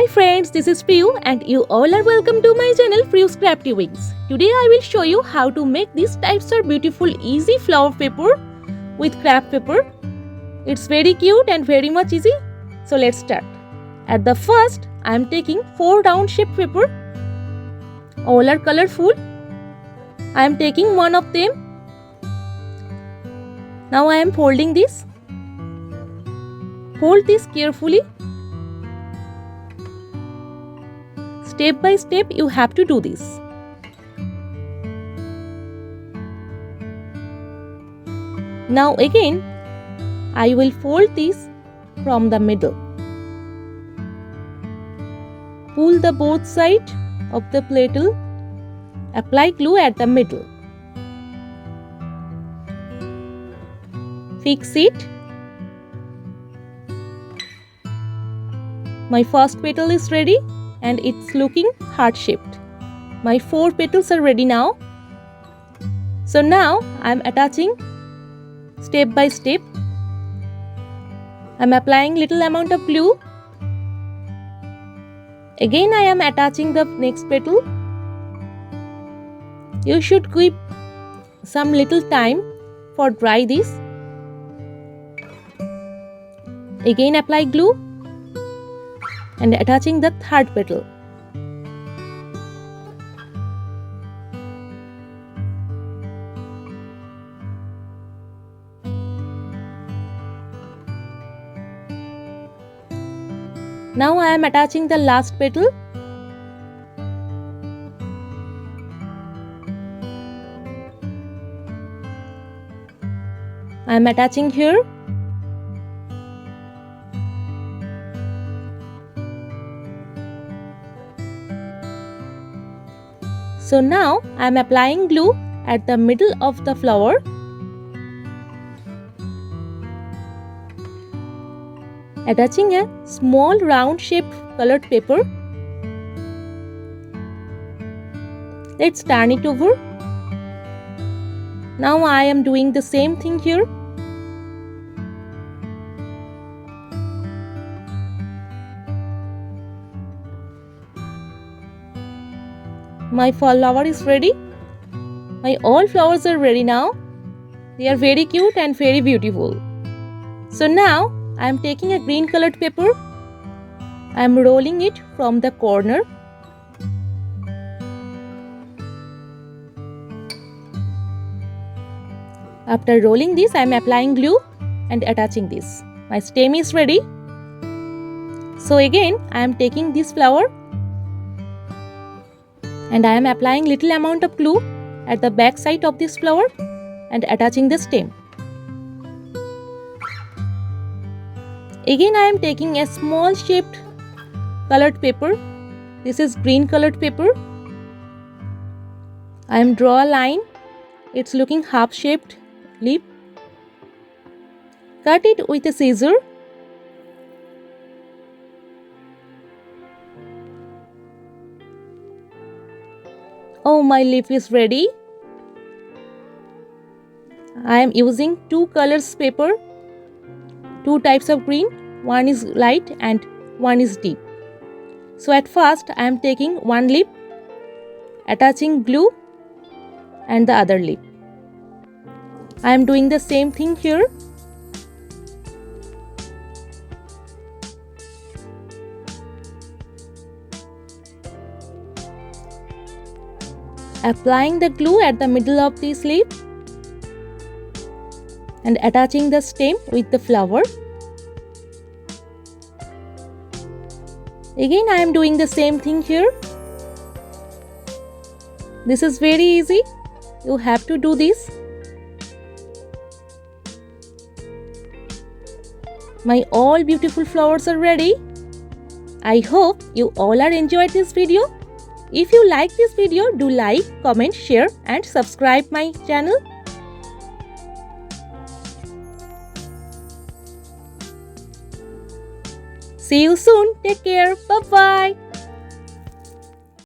Hi friends, this is Priyu and you all are welcome to my channel Priyu's Crafty Wings. Today I will show you how to make these types of beautiful easy flower paper with craft paper. It's very cute and very much easy. So let's start. At the first, I am taking 4 round shape paper. All are colorful. I am taking one of them. Now I am folding this. Fold this carefully. Step by step you have to do this. Now again I will fold this from the middle. Pull the both sides of the platel. Apply glue at the middle. Fix it. My first petal is ready and it's looking heart shaped. My 4 petals are ready now. So now I am attaching step by step. I am applying little amount of glue. Again I am attaching the next petal. You should keep some little time for dry this. Again apply glue and attaching the third petal. Now I am attaching the last petal. I am attaching here. So now I am applying glue at the middle of the flower. Attaching a small round shaped colored paper. Let's turn it over. Now I am doing the same thing here. My flower is ready. My all flowers are ready now. They are very cute and very beautiful. So now I am taking a green colored paper. I am rolling it from the corner. After rolling this, I am applying glue and attaching this. My stem is ready. So again I am taking this flower and I am applying little amount of glue at the back side of this flower and attaching the stem. Again I am taking a small shaped colored paper. This is green colored paper. I am draw a line. It's looking half shaped leaf. Cut it with a scissor. Oh, my leaf is ready. I am using 2 colors paper. 2 types of green, one is light and one is deep. So at first I am taking one leaf, attaching glue and the other leaf. I am doing the same thing here. Applying the glue at the middle of this leaf and attaching the stem with the flower. Again I am doing the same thing here. This is very easy. You have to do this. My all beautiful flowers are ready. I hope you all are enjoyed this video. If you like this video, do like, comment, share and subscribe my channel. See you soon. Take care. Bye-bye.